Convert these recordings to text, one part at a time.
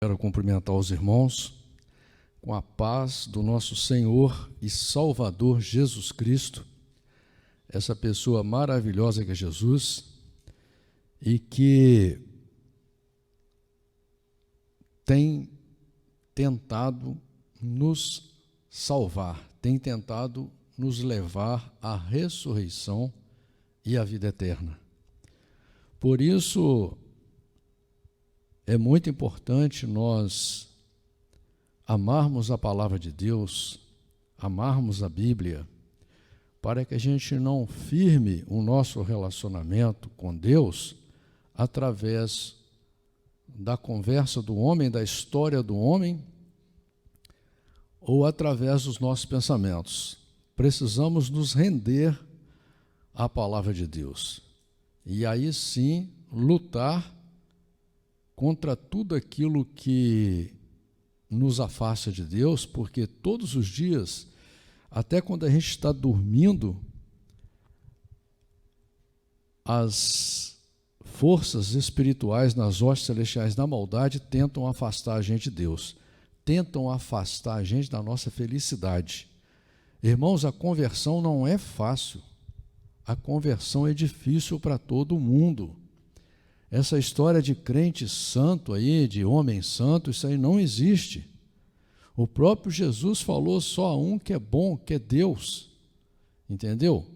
Quero cumprimentar os irmãos com a paz do nosso Senhor e Salvador Jesus Cristo, essa pessoa maravilhosa que é Jesus e que tem tentado nos salvar, tem tentado nos levar à ressurreição e à vida eterna. Por isso, é muito importante nós amarmos a palavra de Deus, amarmos a Bíblia, para que a gente não firme o nosso relacionamento com Deus através da conversa do homem, da história do homem, ou através dos nossos pensamentos. Precisamos nos render à palavra de Deus. E aí sim, lutar contra tudo aquilo que nos afasta de Deus, porque todos os dias, até quando a gente está dormindo, as forças espirituais nas hostes celestiais da maldade tentam afastar a gente de Deus, tentam afastar a gente da nossa felicidade. Irmãos, a conversão não é fácil, a conversão é difícil para todo mundo. Essa história de crente santo aí, de homem santo, isso aí não existe. O próprio Jesus falou só a um que é bom, que é Deus. Entendeu?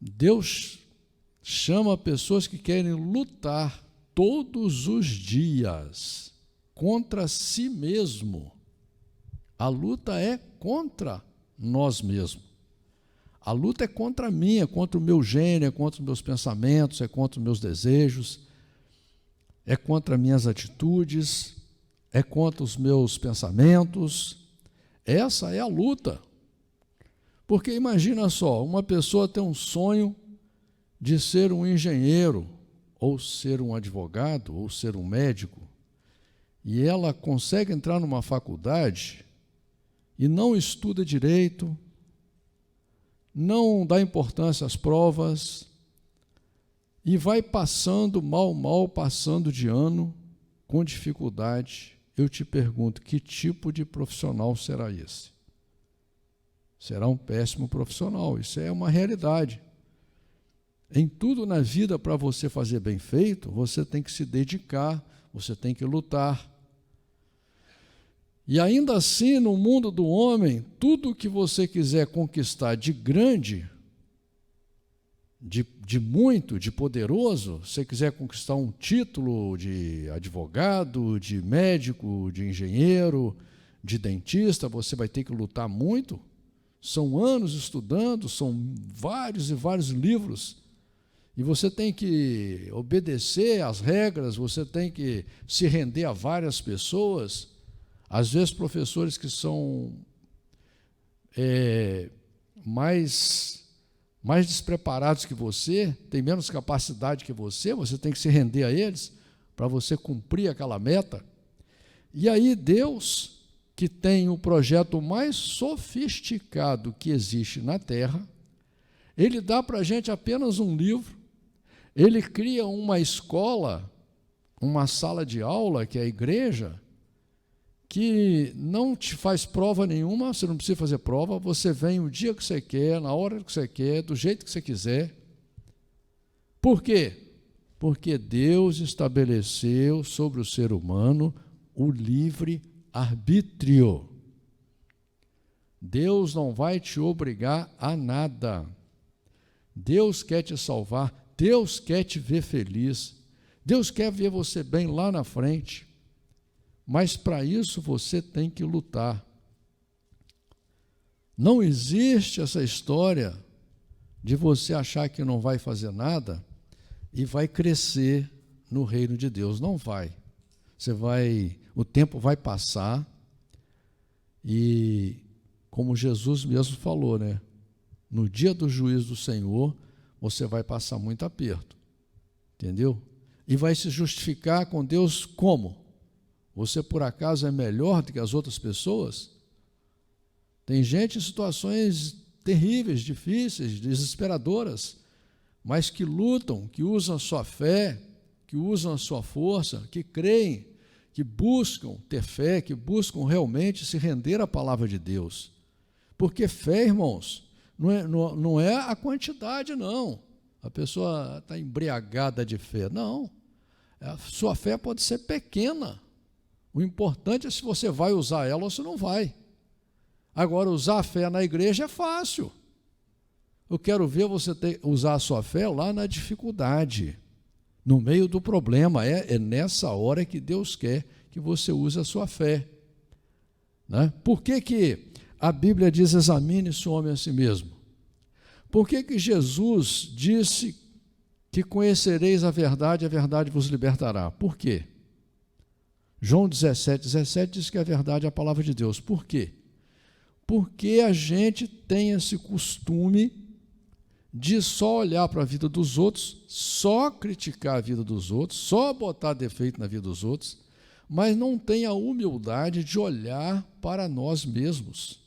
Deus chama pessoas que querem lutar todos os dias contra si mesmo. A luta é contra nós mesmos. A luta é contra mim, é contra o meu gênio, é contra os meus pensamentos, é contra os meus desejos, é contra minhas atitudes, é contra os meus pensamentos. Essa é a luta. Porque imagina só, uma pessoa tem um sonho de ser um engenheiro, ou ser um advogado, ou ser um médico, e ela consegue entrar numa faculdade e não estuda direito, não dá importância às provas e vai passando mal passando de ano com dificuldade. Eu te pergunto, que tipo de profissional será esse? Será um péssimo profissional, isso é uma realidade. Em tudo na vida, para você fazer bem feito, você tem que se dedicar, você tem que lutar. E ainda assim, no mundo do homem, tudo que você quiser conquistar de grande, de muito, de poderoso, se você quiser conquistar um título de advogado, de médico, de engenheiro, de dentista, você vai ter que lutar muito. São anos estudando, são vários e vários livros. E você tem que obedecer às regras, você tem que se render a várias pessoas. Às vezes, professores que são mais despreparados que você, têm menos capacidade que você tem que se render a eles para você cumprir aquela meta. E aí Deus, que tem o projeto mais sofisticado que existe na Terra, Ele dá para a gente apenas um livro, Ele cria uma escola, uma sala de aula, que é a igreja, que não te faz prova nenhuma, você não precisa fazer prova, você vem o dia que você quer, na hora que você quer, do jeito que você quiser. Por quê? Porque Deus estabeleceu sobre o ser humano o livre-arbítrio. Deus não vai te obrigar a nada. Deus quer te salvar, Deus quer te ver feliz, Deus quer ver você bem lá na frente. Mas para isso você tem que lutar. Não existe essa história de você achar que não vai fazer nada e vai crescer no reino de Deus. Não vai. O tempo vai passar e, como Jesus mesmo falou, né? No dia do juízo do Senhor, você vai passar muito aperto. Entendeu? E vai se justificar com Deus como? Você, por acaso, é melhor do que as outras pessoas? Tem gente em situações terríveis, difíceis, desesperadoras, mas que lutam, que usam a sua fé, que usam a sua força, que creem que buscam ter fé, que buscam realmente se render à palavra de Deus. Porque fé, irmãos, não é a quantidade, não. A pessoa está embriagada de fé. Não. A sua fé pode ser pequena. O importante é se você vai usar ela ou se não vai. Agora, usar a fé na igreja é fácil. Eu quero ver você usar a sua fé lá na dificuldade, no meio do problema. É nessa hora que Deus quer que você use a sua fé. Né? Por que a Bíblia diz: examine-se o homem a si mesmo? Por que Jesus disse que conhecereis a verdade vos libertará? Por quê? João 17 diz que a verdade é a palavra de Deus. Por quê? Porque a gente tem esse costume de só olhar para a vida dos outros, só criticar a vida dos outros, só botar defeito na vida dos outros, mas não tem a humildade de olhar para nós mesmos,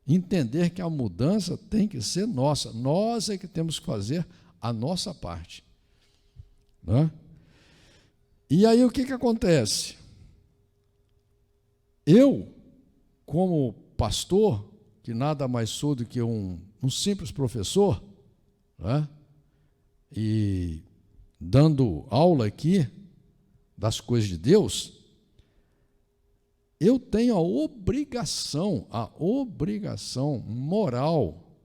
entender que a mudança tem que ser nossa, nós é que temos que fazer a nossa parte. Né? E aí o que acontece? Eu, como pastor, que nada mais sou do que um simples professor, né? E dando aula aqui das coisas de Deus, eu tenho a obrigação moral,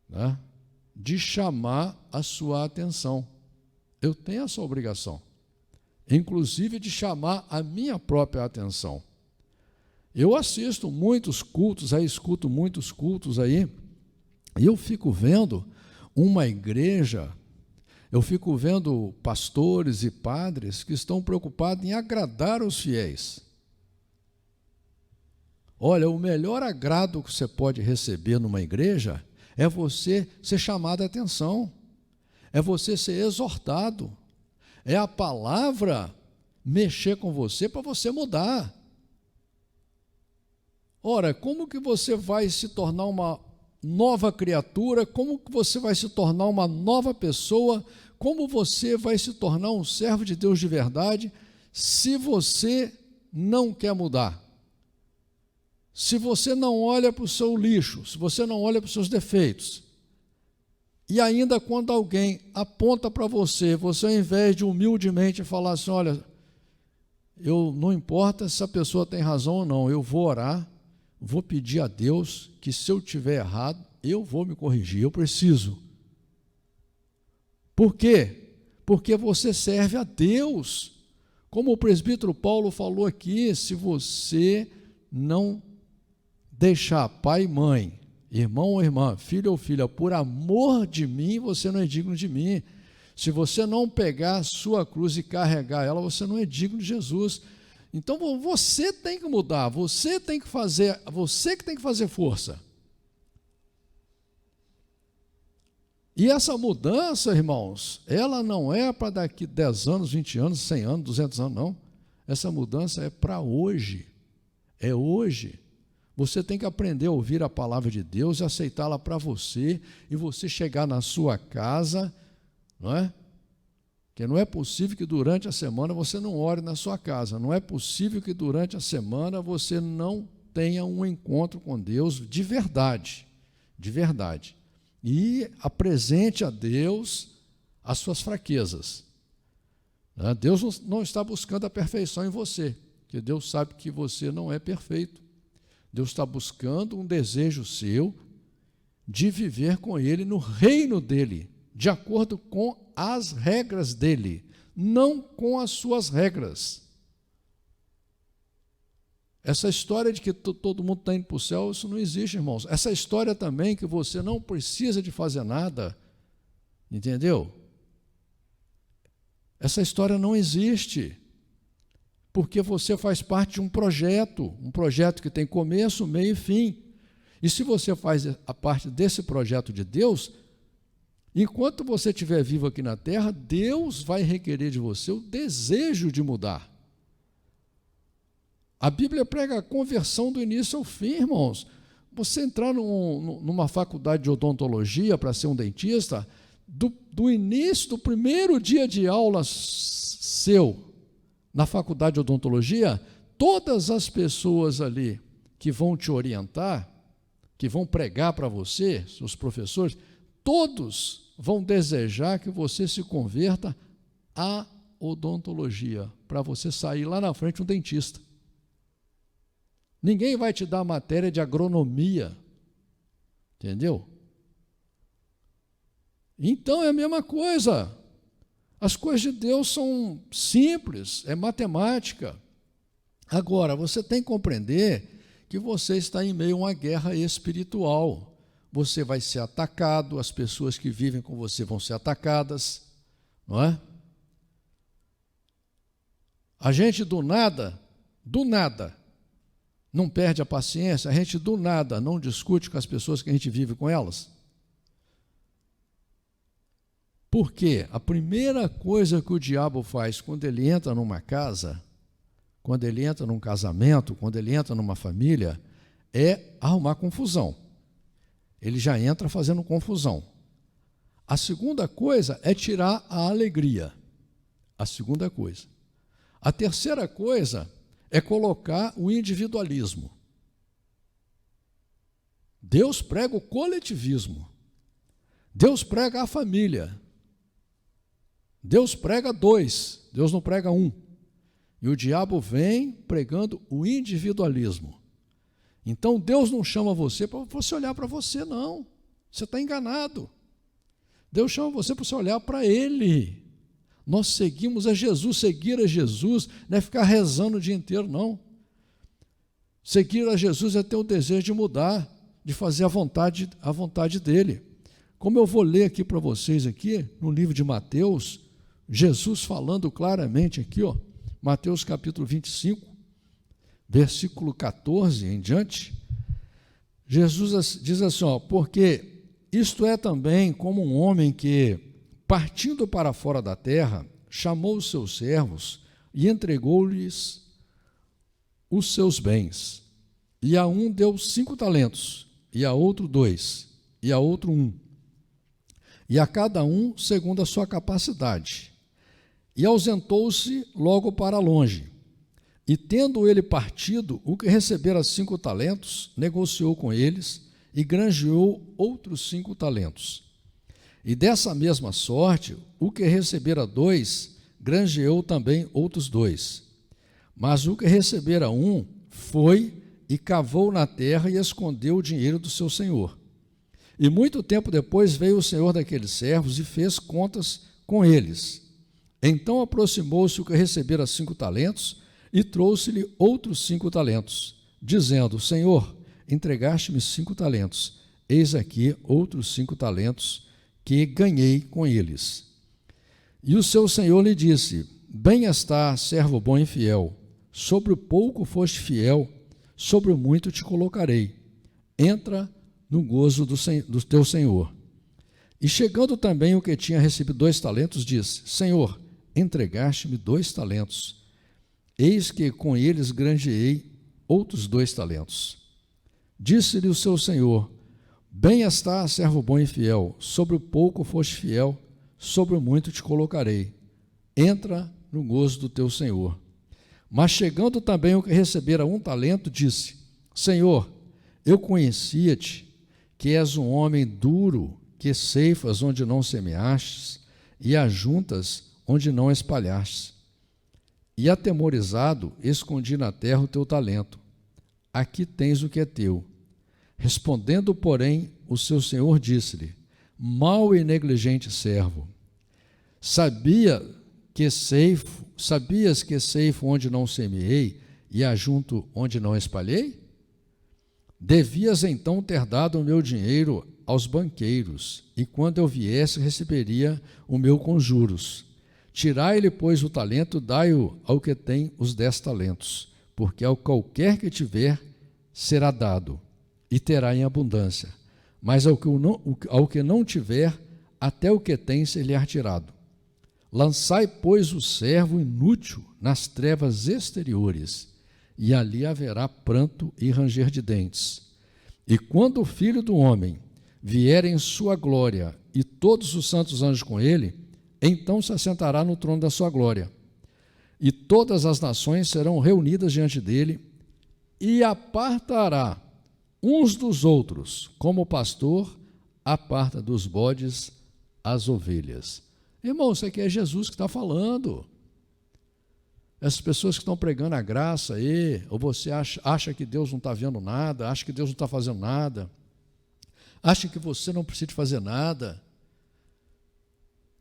né, de chamar a sua atenção. Eu tenho essa obrigação, inclusive de chamar a minha própria atenção. Eu assisto muitos cultos, escuto muitos cultos aí, e eu fico vendo uma igreja, eu fico vendo pastores e padres que estão preocupados em agradar os fiéis. Olha, o melhor agrado que você pode receber numa igreja é você ser chamado a atenção, é você ser exortado, é a palavra mexer com você para você mudar. Ora, como que você vai se tornar uma nova criatura? Como que você vai se tornar uma nova pessoa? Como você vai se tornar um servo de Deus de verdade se você não quer mudar? Se você não olha para o seu lixo, se você não olha para os seus defeitos, e ainda quando alguém aponta para você, você ao invés de humildemente falar assim: olha, não importa se a pessoa tem razão ou não, eu vou orar, vou pedir a Deus que se eu tiver errado, eu vou me corrigir, eu preciso. Por quê? Porque você serve a Deus. Como o presbítero Paulo falou aqui, se você não deixar pai e mãe, irmão ou irmã, filho ou filha, por amor de mim, você não é digno de mim. Se você não pegar a sua cruz e carregar ela, você não é digno de Jesus. Então você tem que mudar, você que tem que fazer força. E essa mudança, irmãos, ela não é para daqui 10 anos, 20 anos, 100 anos, 200 anos, não. Essa mudança é para hoje. É hoje. Você tem que aprender a ouvir a palavra de Deus e aceitá-la para você, e você chegar na sua casa, não é? Porque não é possível que durante a semana você não ore na sua casa, não é possível que durante a semana você não tenha um encontro com Deus de verdade, e apresente a Deus as suas fraquezas. Deus não está buscando a perfeição em você, porque Deus sabe que você não é perfeito. Deus está buscando um desejo seu de viver com Ele no reino dEle, de acordo com as regras dEle, não com as suas regras. Essa história de que todo mundo está indo para o céu, isso não existe, irmãos. Essa história também que você não precisa de fazer nada, entendeu? Essa história não existe, porque você faz parte de um projeto que tem começo, meio e fim. E se você faz a parte desse projeto de Deus, enquanto você estiver vivo aqui na terra, Deus vai requerer de você o desejo de mudar. A Bíblia prega a conversão do início ao fim, irmãos. Você entrar numa faculdade de odontologia para ser um dentista, do início, do primeiro dia de aula seu, na faculdade de odontologia, todas as pessoas ali que vão te orientar, que vão pregar para você, seus professores, todos vão desejar que você se converta à odontologia, para você sair lá na frente um dentista. Ninguém vai te dar matéria de agronomia, entendeu? Então é a mesma coisa. As coisas de Deus são simples, é matemática. Agora, você tem que compreender que você está em meio a uma guerra espiritual. Você vai ser atacado, as pessoas que vivem com você vão ser atacadas, não é? A gente do nada, não perde a paciência, a gente do nada não discute com as pessoas que a gente vive com elas. Porque a primeira coisa que o diabo faz quando ele entra numa casa, quando ele entra num casamento, quando ele entra numa família, é arrumar confusão. Ele já entra fazendo confusão. A segunda coisa é tirar a alegria. A segunda coisa. A terceira coisa é colocar o individualismo. Deus prega o coletivismo. Deus prega a família. Deus prega dois, Deus não prega um. E o diabo vem pregando o individualismo. Então Deus não chama você para você olhar para você, não. Você está enganado. Deus chama você para você olhar para Ele. Nós seguimos a Jesus. Seguir a Jesus não é ficar rezando o dia inteiro, não. Seguir a Jesus é ter o desejo de mudar, de fazer a vontade dEle. Como eu vou ler aqui para vocês, aqui, no livro de Mateus, Jesus falando claramente aqui, ó, Mateus capítulo 25, versículo 14 em diante, Jesus diz assim, ó, porque isto é também como um homem que, partindo para fora da terra, chamou os seus servos e entregou-lhes os seus bens. E a um deu 5 talentos, e a outro 2, e a outro 1, e a cada um segundo a sua capacidade. E ausentou-se logo para longe. E tendo ele partido, o que recebera 5 talentos, negociou com eles e granjeou outros 5 talentos. E dessa mesma sorte, o que recebera 2, granjeou também outros 2. Mas o que recebera 1, foi e cavou na terra e escondeu o dinheiro do seu senhor. E muito tempo depois veio o senhor daqueles servos e fez contas com eles. Então aproximou-se o que recebera 5 talentos e trouxe-lhe outros 5 talentos, dizendo, Senhor, entregaste-me 5 talentos, eis aqui outros 5 talentos que ganhei com eles. E o seu senhor lhe disse, bem está, servo bom e fiel, sobre o pouco foste fiel, sobre o muito te colocarei. Entra no gozo do teu senhor. E chegando também o que tinha recebido 2 talentos, disse, Senhor, entregaste-me 2 talentos, eis que com eles granjeei outros 2 talentos. Disse-lhe o seu senhor, bem está, servo bom e fiel, sobre o pouco foste fiel, sobre o muito te colocarei. Entra no gozo do teu senhor. Mas chegando também o que recebera 1 talento, disse, Senhor, eu conhecia-te, que és um homem duro, que ceifas onde não semeastes, e ajuntas onde não espalhaste. E atemorizado, escondi na terra o teu talento. Aqui tens o que é teu. Respondendo, porém, o seu senhor disse-lhe, mau e negligente servo, sabias que ceifo onde não semeei e ajunto onde não espalhei? Devias então ter dado o meu dinheiro aos banqueiros, e quando eu viesse receberia o meu com juros. Tirai-lhe, pois, o talento, dai-o ao que tem os 10 talentos, porque ao qualquer que tiver será dado, e terá em abundância, mas ao que não tiver, até o que tem ser-lhe-á tirado. Lançai, pois, o servo inútil nas trevas exteriores, e ali haverá pranto e ranger de dentes. E quando o Filho do Homem vier em sua glória, e todos os santos anjos com ele, então se assentará no trono da sua glória. e todas as nações serão reunidas diante dele, e apartará uns dos outros, como o pastor aparta dos bodes as ovelhas. Irmão, isso aqui é Jesus que está falando. Essas pessoas que estão pregando a graça aí, ou você acha que Deus não está vendo nada, acha que Deus não está fazendo nada, acha que você não precisa de fazer nada.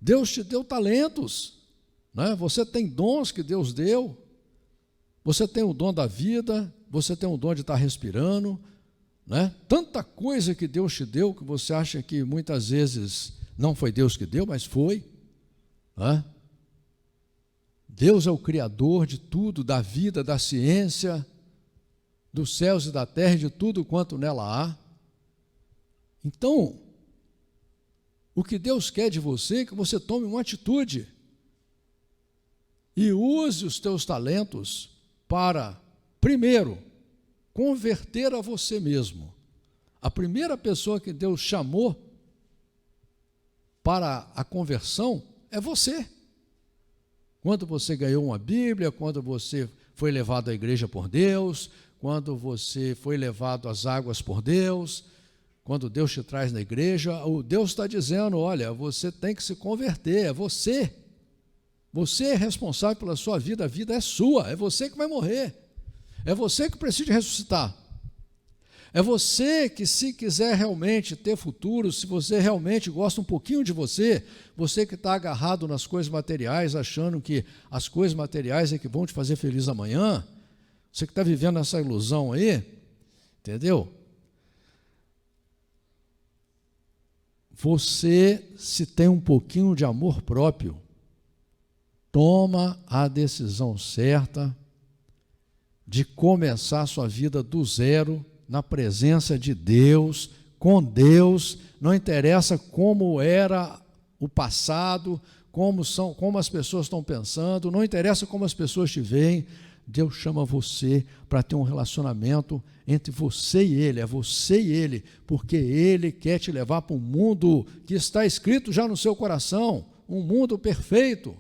Deus te deu talentos, né? Você tem dons que Deus deu, você tem o dom da vida, você tem o dom de estar respirando, né? Tanta coisa que Deus te deu que você acha que muitas vezes não foi Deus que deu, mas foi, né? Deus é o Criador de tudo, da vida, da ciência, dos céus e da terra, de tudo quanto nela há. Então, o que Deus quer de você é que você tome uma atitude e use os teus talentos para, primeiro, converter a você mesmo. A primeira pessoa que Deus chamou para a conversão é você. Quando você ganhou uma Bíblia, quando você foi levado à igreja por Deus, quando você foi levado às águas por Deus, quando Deus te traz na igreja, o Deus está dizendo, olha, você tem que se converter, é você. Você é responsável pela sua vida, a vida é sua, é você que vai morrer. É você que precisa ressuscitar. É você que, se quiser realmente ter futuro, se você realmente gosta um pouquinho de você, você que está agarrado nas coisas materiais, achando que as coisas materiais é que vão te fazer feliz amanhã, você que está vivendo essa ilusão aí, entendeu? Você, se tem um pouquinho de amor próprio, toma a decisão certa de começar a sua vida do zero, na presença de Deus, com Deus. Não interessa como era o passado, como as pessoas estão pensando, não interessa como as pessoas te veem. Deus chama você para ter um relacionamento entre você e Ele, é você e Ele, porque Ele quer te levar para um mundo que está escrito já no seu coração, um mundo perfeito.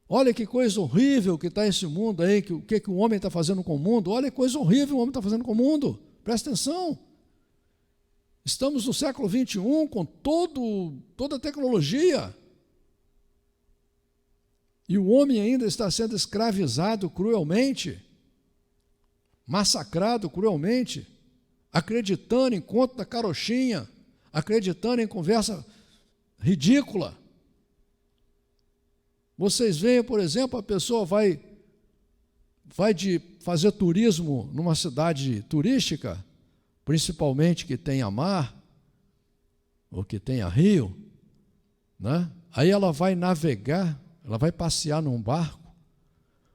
Olha que coisa horrível que está esse mundo aí, o que o homem está fazendo com o mundo, olha que coisa horrível o homem está fazendo com o mundo, presta atenção. Estamos no século XXI com toda a tecnologia, e o homem ainda está sendo escravizado cruelmente, massacrado cruelmente, acreditando em conto da carochinha, acreditando em conversa ridícula. Vocês veem, por exemplo, a pessoa vai de fazer turismo numa cidade turística, principalmente que tenha mar, ou que tenha rio, né? Aí ela vai navegar, ela vai passear num barco,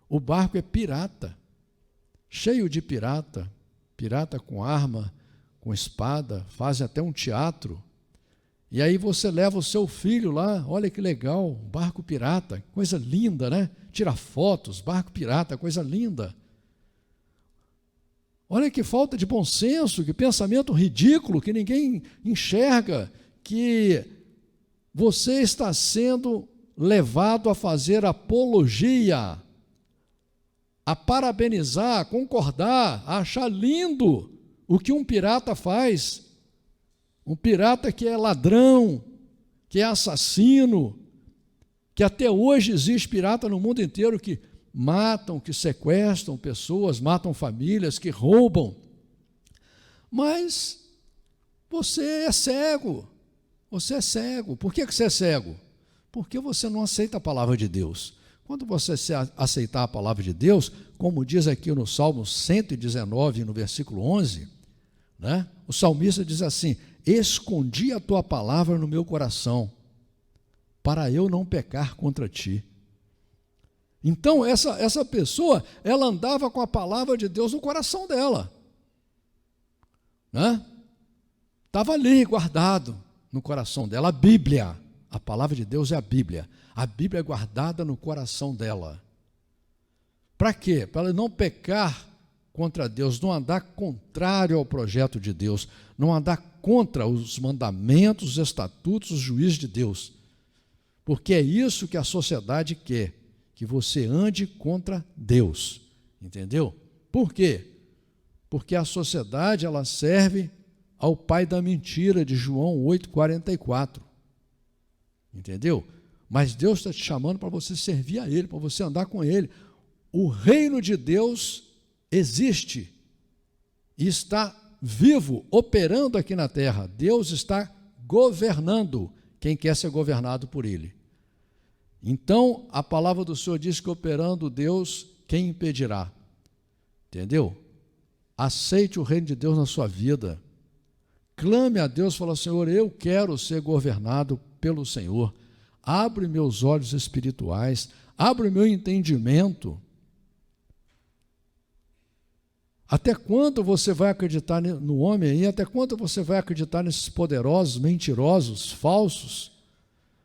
o barco é pirata, cheio de pirata com arma, com espada, fazem até um teatro. E aí você leva o seu filho lá, olha que legal, barco pirata, coisa linda, né? Tira fotos, barco pirata, coisa linda. Olha que falta de bom senso, que pensamento ridículo, que ninguém enxerga, que você está sendo levado a fazer apologia, a parabenizar, a concordar, a achar lindo o que um pirata faz. Um pirata que é ladrão, que é assassino, que até hoje existe pirata no mundo inteiro que matam, que sequestram pessoas, matam famílias, que roubam. Mas você é cego, você é cego. Por que você é cego? Porque você não aceita a palavra de Deus. Quando você aceitar a palavra de Deus, como diz aqui no Salmo 119, no versículo 11, né? O salmista diz assim: escondi a tua palavra no meu coração, para eu não pecar contra ti. Então, essa pessoa, ela andava com a palavra de Deus no coração dela, né? Estava ali guardado no coração dela, a Bíblia, a palavra de Deus é a Bíblia é guardada no coração dela. Para quê? Para ela não pecar contra Deus, não andar contrário ao projeto de Deus, não andar contra os mandamentos, os estatutos, os juízes de Deus, porque é isso que a sociedade quer, que você ande contra Deus. Entendeu? Por quê? Porque a sociedade, ela serve ao pai da mentira, de João 8,44. Entendeu? Mas Deus está te chamando para você servir a Ele, para você andar com Ele. O reino de Deus existe e está vivo, operando aqui na terra. Deus está governando quem quer ser governado por Ele. Então, a palavra do Senhor diz que operando Deus, quem impedirá? Entendeu? Aceite o reino de Deus na sua vida. Clame a Deus, fala: Senhor, eu quero ser governado pelo Senhor. Abre meus olhos espirituais, abre meu entendimento. Até quando você vai acreditar no homem aí? Até quando você vai acreditar nesses poderosos, mentirosos, falsos?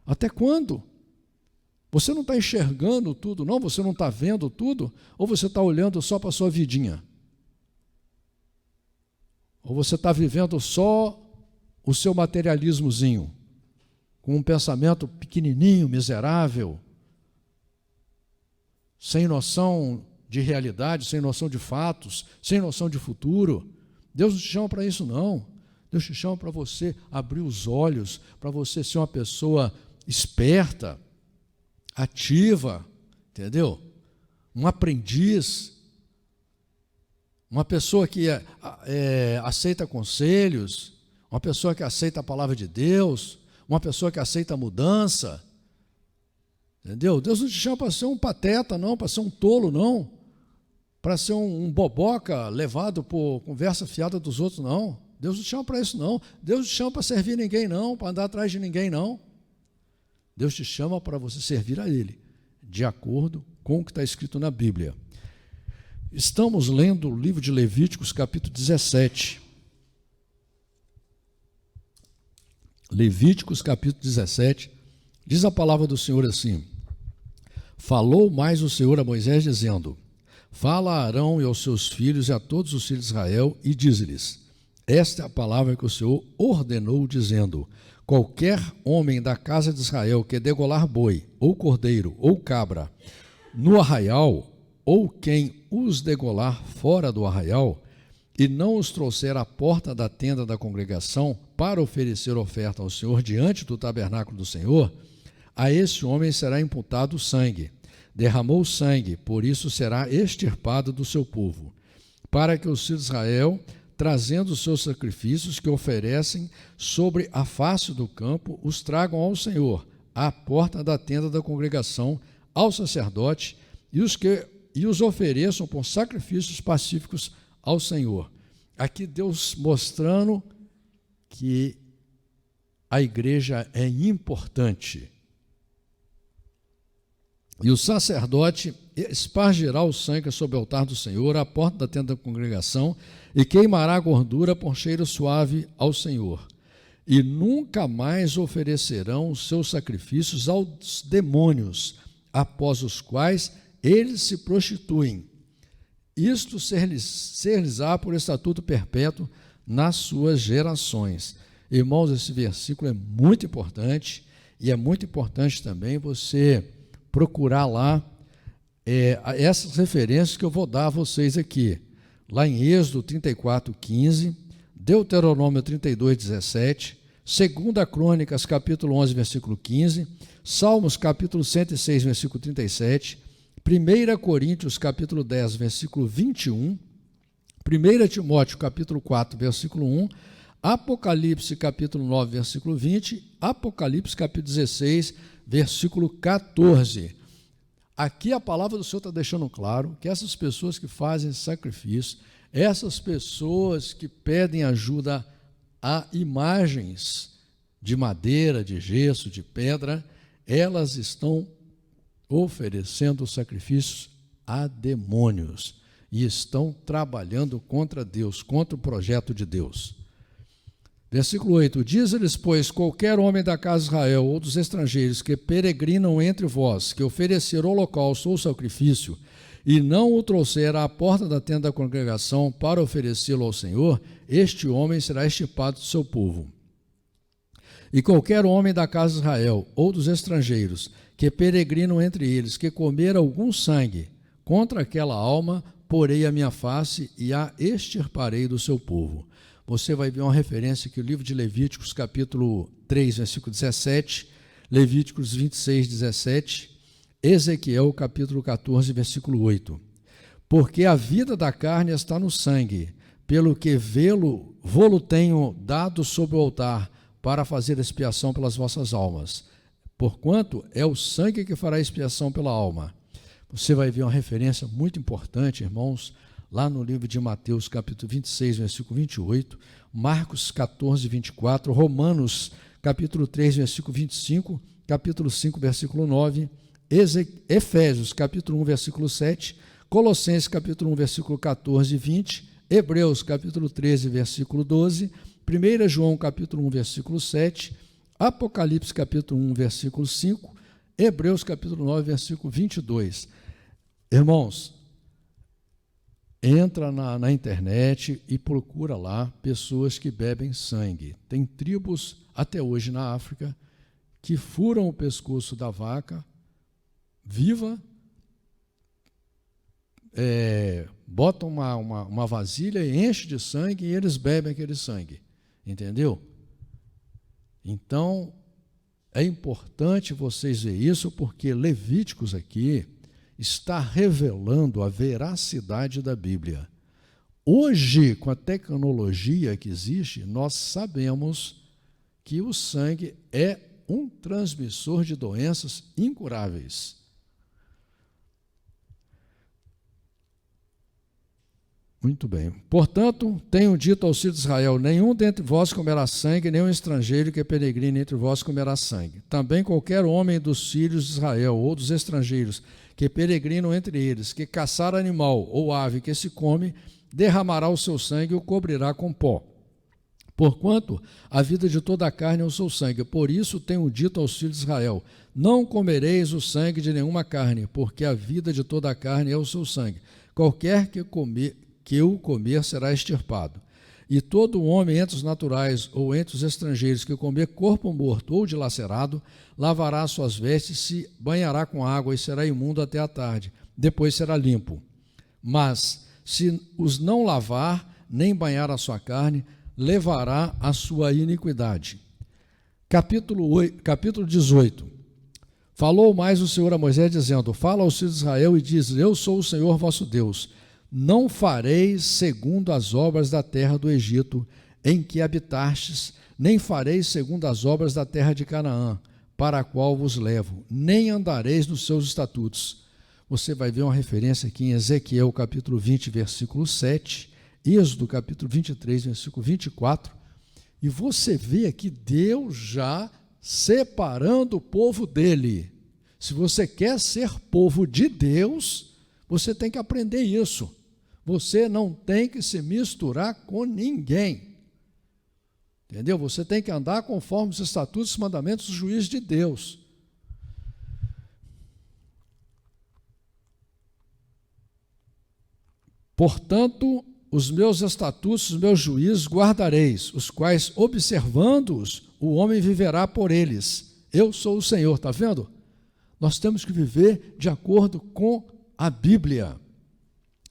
Até quando? Você não está enxergando tudo, não? Você não está vendo tudo? Ou você está olhando só para a sua vidinha? Ou você está vivendo só o seu materialismozinho, com um pensamento pequenininho, miserável, sem noção de realidade, sem noção de fatos, sem noção de futuro? Deus não te chama para isso, não. Deus te chama para você abrir os olhos, para você ser uma pessoa esperta, ativa, entendeu? Um aprendiz, uma pessoa que aceita conselhos, uma pessoa que aceita a palavra de Deus, uma pessoa que aceita a mudança, entendeu? Deus não te chama para ser um pateta, não, para ser um tolo, não, para ser um boboca levado por conversa fiada dos outros, não. Deus não te chama para isso, não. Deus não te chama para servir ninguém, não, para andar atrás de ninguém, não. Deus te chama para você servir a Ele, de acordo com o que está escrito na Bíblia. Estamos lendo o livro de Levíticos, capítulo 17. Levíticos, capítulo 17, diz a palavra do Senhor assim: falou mais o Senhor a Moisés, dizendo: fala a Arão e aos seus filhos e a todos os filhos de Israel, e diz-lhes: esta é a palavra que o Senhor ordenou, dizendo: qualquer homem da casa de Israel que degolar boi, ou cordeiro, ou cabra, no arraial, ou quem os degolar fora do arraial, e não os trouxer à porta da tenda da congregação para oferecer oferta ao Senhor diante do tabernáculo do Senhor, a esse homem será imputado o sangue. Derramou sangue, por isso será extirpado do seu povo, para que os filhos de Israel, trazendo os seus sacrifícios que oferecem sobre a face do campo, os tragam ao Senhor, à porta da tenda da congregação, ao sacerdote, e os ofereçam por sacrifícios pacíficos ao Senhor. Aqui Deus mostrando que a igreja é importante. E o sacerdote espargirá o sangue sobre o altar do Senhor, à porta da tenda da congregação, e queimará a gordura por cheiro suave ao Senhor. E nunca mais oferecerão os seus sacrifícios aos demônios, após os quais eles se prostituem. Isto ser-lhes-á por estatuto perpétuo nas suas gerações. Irmãos, esse versículo é muito importante, e é muito importante também você procurar lá essas referências que eu vou dar a vocês aqui. Lá em Êxodo 34:15, Deuteronômio 32:17, 2 Crônicas, capítulo 11, versículo 15, Salmos, capítulo 106, versículo 37, 1 Coríntios, capítulo 10, versículo 21, 1 Timóteo, capítulo 4, versículo 1, Apocalipse, capítulo 9, versículo 20, Apocalipse, capítulo 16, versículo 14. Aqui a palavra do Senhor está deixando claro que essas pessoas que fazem sacrifício, essas pessoas que pedem ajuda a imagens de madeira, de gesso, de pedra, elas estão oferecendo sacrifícios a demônios e estão trabalhando contra Deus, contra o projeto de Deus. Versículo 8, diz-lhes, pois, qualquer homem da casa de Israel ou dos estrangeiros que peregrinam entre vós, que oferecer holocausto ou sacrifício, e não o trouxer à porta da tenda da congregação para oferecê-lo ao Senhor, este homem será extirpado do seu povo. E qualquer homem da casa de Israel ou dos estrangeiros que peregrinam entre eles, que comer algum sangue, contra aquela alma porei a minha face e a extirparei do seu povo. Você vai ver uma referência aqui, o livro de Levíticos, capítulo 3, versículo 17, Levíticos 26, 17, Ezequiel, capítulo 14, versículo 8. Porque a vida da carne está no sangue, pelo que vô-lo tenho dado sobre o altar, para fazer expiação pelas vossas almas. Porquanto é o sangue que fará expiação pela alma. Você vai ver uma referência muito importante, irmãos, lá no livro de Mateus, capítulo 26, versículo 28, Marcos 14, 24, Romanos, capítulo 3, versículo 25, capítulo 5, versículo 9, Efésios, capítulo 1, versículo 7, Colossenses, capítulo 1, versículo 14 e 20, Hebreus, capítulo 13, versículo 12, 1 João, capítulo 1, versículo 7, Apocalipse, capítulo 1, versículo 5, Hebreus, capítulo 9, versículo 22. Irmãos, entra na internet e procura lá pessoas que bebem sangue. Tem tribos, até hoje na África, que furam o pescoço da vaca viva, botam uma vasilha e enchem de sangue e eles bebem aquele sangue. Entendeu? Então, é importante vocês verem isso, porque Levíticos aqui está revelando a veracidade da Bíblia. Hoje, com a tecnologia que existe, nós sabemos que o sangue é um transmissor de doenças incuráveis. Muito bem. Portanto, tenho dito aos filhos de Israel, nenhum dentre vós comerá sangue, nenhum estrangeiro que peregrine entre vós comerá sangue. Também qualquer homem dos filhos de Israel ou dos estrangeiros que peregrinam entre eles, que caçar animal ou ave que se come, derramará o seu sangue e o cobrirá com pó. Porquanto a vida de toda a carne é o seu sangue. Por isso tenho dito aos filhos de Israel, não comereis o sangue de nenhuma carne, porque a vida de toda a carne é o seu sangue. Qualquer que o comer será extirpado. E todo homem entre os naturais ou entre os estrangeiros que comer corpo morto ou dilacerado, lavará suas vestes, se banhará com água e será imundo até a tarde. Depois será limpo. Mas, se os não lavar, nem banhar a sua carne, levará a sua iniquidade. Capítulo 18. Falou mais o Senhor a Moisés, dizendo, fala aos filhos de Israel e diz, eu sou o Senhor vosso Deus. Não fareis segundo as obras da terra do Egito, em que habitastes, nem fareis segundo as obras da terra de Canaã, para a qual vos levo, nem andareis nos seus estatutos. Você vai ver uma referência aqui em Ezequiel, capítulo 20, versículo 7, Êxodo, capítulo 23, versículo 24, e você vê aqui Deus já separando o povo dele. Se você quer ser povo de Deus, você tem que aprender isso. Você não tem que se misturar com ninguém. Entendeu? Você tem que andar conforme os estatutos e mandamentos dos juízes de Deus. Portanto, os meus estatutos, os meus juízos guardareis, os quais, observando-os, o homem viverá por eles. Eu sou o Senhor, está vendo? Nós temos que viver de acordo com a Bíblia.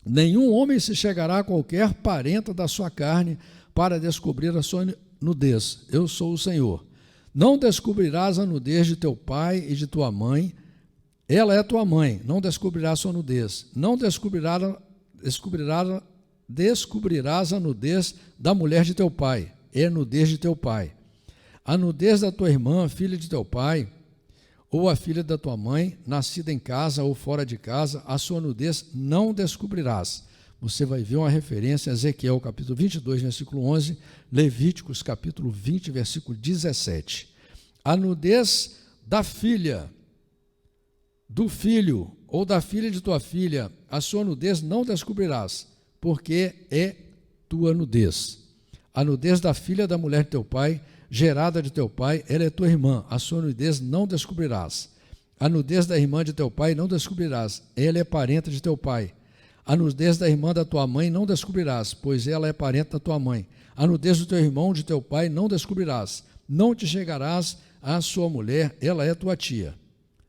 Nenhum homem se chegará a qualquer parenta da sua carne para descobrir a sua nudez. Eu sou o Senhor. Não descobrirás a nudez de teu pai e de tua mãe. Ela é tua mãe. Não descobrirás a sua nudez. Não descobrirás a nudez da mulher de teu pai. É a nudez de teu pai. A nudez da tua irmã, filha de teu pai, ou a filha da tua mãe, nascida em casa ou fora de casa, a sua nudez não descobrirás. Você vai ver uma referência a Ezequiel, capítulo 22, versículo 11, Levíticos, capítulo 20, versículo 17. A nudez da filha, do filho ou da filha de tua filha, a sua nudez não descobrirás, porque é tua nudez. A nudez da filha da mulher de teu pai, gerada de teu pai, ela é tua irmã, a sua nudez não descobrirás. A nudez da irmã de teu pai não descobrirás, ela é parenta de teu pai. A nudez da irmã da tua mãe não descobrirás, pois ela é parente da tua mãe. A nudez do teu irmão de teu pai não descobrirás. Não te chegarás à sua mulher, ela é tua tia.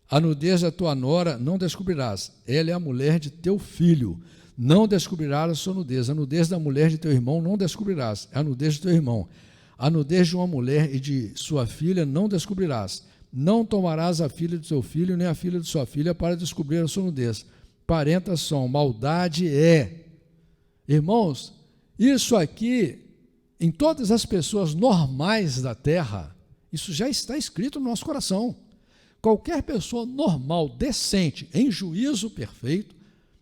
A nudez da tua nora não descobrirás, ela é a mulher de teu filho. Não descobrirás a sua nudez. A nudez da mulher de teu irmão não descobrirás, é a nudez de teu irmão. A nudez de uma mulher e de sua filha não descobrirás. Não tomarás a filha de seu filho, nem a filha de sua filha, para descobrir a sua nudez. Parentas são, maldade é. Irmãos, isso aqui, em todas as pessoas normais da terra, isso já está escrito no nosso coração. Qualquer pessoa normal, decente, em juízo perfeito,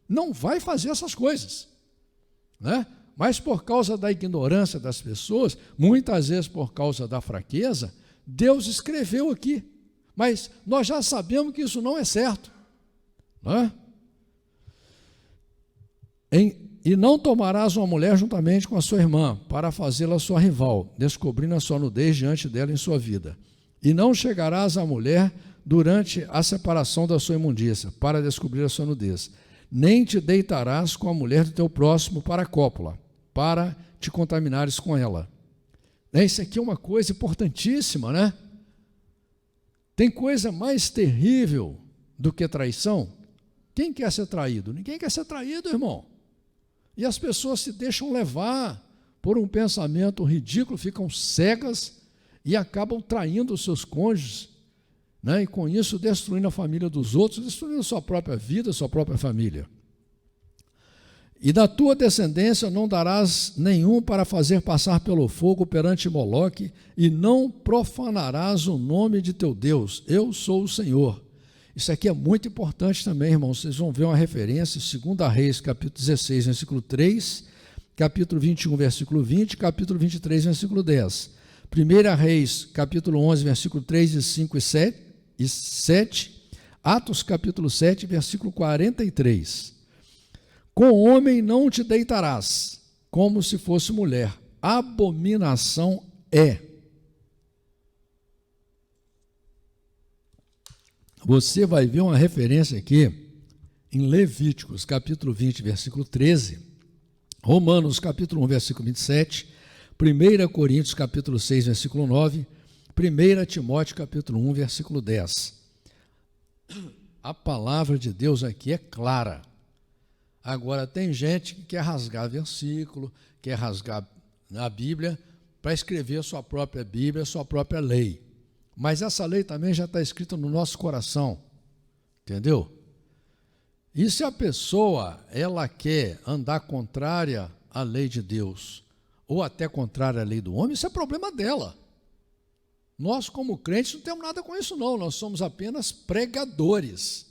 não vai fazer essas coisas, né? Mas por causa da ignorância das pessoas, muitas vezes por causa da fraqueza, Deus escreveu aqui. Mas nós já sabemos que isso não é certo, né? E não tomarás uma mulher juntamente com a sua irmã, para fazê-la sua rival, descobrindo a sua nudez diante dela em sua vida. E não chegarás à mulher durante a separação da sua imundícia, para descobrir a sua nudez. Nem te deitarás com a mulher do teu próximo para a cópula, para te contaminares com ela. Isso aqui é uma coisa importantíssima, né? Tem coisa mais terrível do que traição? Quem quer ser traído? Ninguém quer ser traído, irmão. E as pessoas se deixam levar por um pensamento ridículo, ficam cegas e acabam traindo os seus cônjuges, né? E com isso destruindo a família dos outros, destruindo a sua própria vida, a sua própria família. E da tua descendência não darás nenhum para fazer passar pelo fogo perante Moloque, e não profanarás o nome de teu Deus. Eu sou o Senhor. Isso aqui é muito importante também, irmãos. Vocês vão ver uma referência, 2 Reis, capítulo 16, versículo 3, capítulo 21, versículo 20, capítulo 23, versículo 10. 1 Reis, capítulo 11, versículo 3, 5 e 7, Atos, capítulo 7, versículo 43. Com homem não te deitarás, como se fosse mulher. Abominação é. Você vai ver uma referência aqui em Levíticos, capítulo 20, versículo 13, Romanos, capítulo 1, versículo 27, 1 Coríntios, capítulo 6, versículo 9, 1 Timóteo, capítulo 1, versículo 10. A palavra de Deus aqui é clara. Agora, tem gente que quer rasgar versículo, quer rasgar a Bíblia para escrever a sua própria Bíblia, a sua própria lei. Mas essa lei também já está escrita no nosso coração, entendeu? E se a pessoa, ela quer andar contrária à lei de Deus, ou até contrária à lei do homem, isso é problema dela. Nós, como crentes, não temos nada com isso, não. Nós somos apenas pregadores.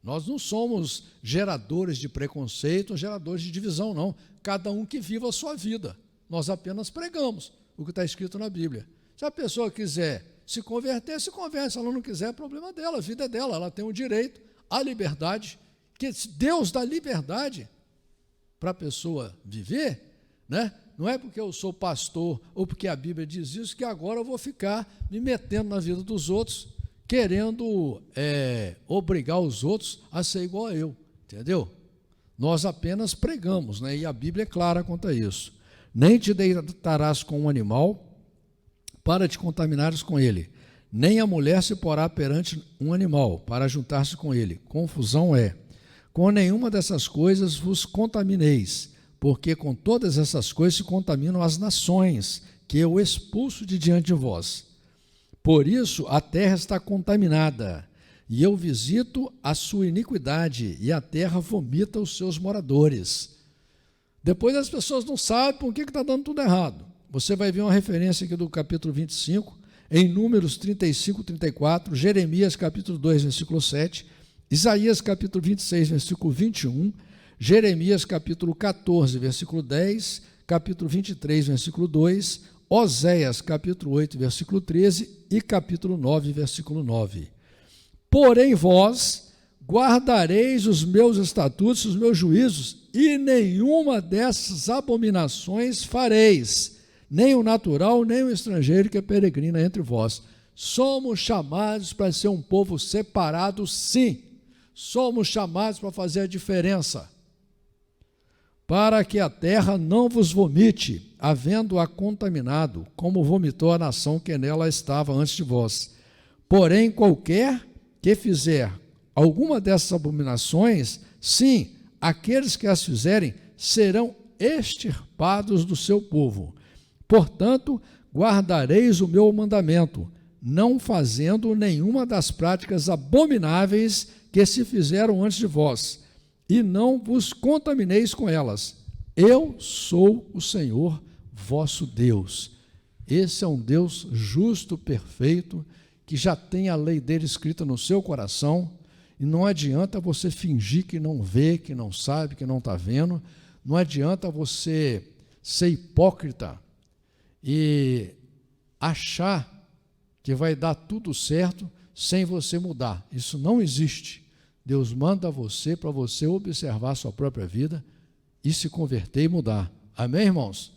Nós não somos geradores de preconceito, geradores de divisão, não. Cada um que viva a sua vida. Nós apenas pregamos o que está escrito na Bíblia. Se a pessoa quiser se converter, se converte. Se ela não quiser, é problema dela, a vida é dela. Ela tem o direito à liberdade, que Deus dá liberdade para a pessoa viver, né? Não é porque eu sou pastor ou porque a Bíblia diz isso que agora eu vou ficar me metendo na vida dos outros, querendo obrigar os outros a ser igual a eu, entendeu? Nós apenas pregamos, né? E a Bíblia é clara quanto a isso. Nem te deitarás com um animal para te contaminares com ele, nem a mulher se porá perante um animal para juntar-se com ele. Confusão é. Com nenhuma dessas coisas vos contamineis, porque com todas essas coisas se contaminam as nações, que eu expulso de diante de vós. Por isso a terra está contaminada, e eu visito a sua iniquidade, e a terra vomita os seus moradores. Depois as pessoas não sabem por que está dando tudo errado. Você vai ver uma referência aqui do capítulo 25, em Números 35, 34, Jeremias capítulo 2, versículo 7, Isaías capítulo 26, versículo 21, Jeremias capítulo 14, versículo 10, capítulo 23, versículo 2, Oséias capítulo 8, versículo 13 e capítulo 9, versículo 9. Porém vós guardareis os meus estatutos, os meus juízos, e nenhuma dessas abominações fareis, nem o natural, nem o estrangeiro que é peregrina entre vós. Somos chamados para ser um povo separado, sim. Somos chamados para fazer a diferença, para que a terra não vos vomite, havendo-a contaminado, como vomitou a nação que nela estava antes de vós. Porém, qualquer que fizer alguma dessas abominações, sim, aqueles que as fizerem serão extirpados do seu povo. Portanto, guardareis o meu mandamento, não fazendo nenhuma das práticas abomináveis que se fizeram antes de vós, e não vos contamineis com elas. Eu sou o Senhor vosso Deus. Esse é um Deus justo, perfeito, que já tem a lei dele escrita no seu coração, e não adianta você fingir que não vê, que não sabe, que não está vendo, não adianta você ser hipócrita e achar que vai dar tudo certo sem você mudar. Isso não existe. Deus manda você para você observar a sua própria vida e se converter e mudar. Amém, irmãos?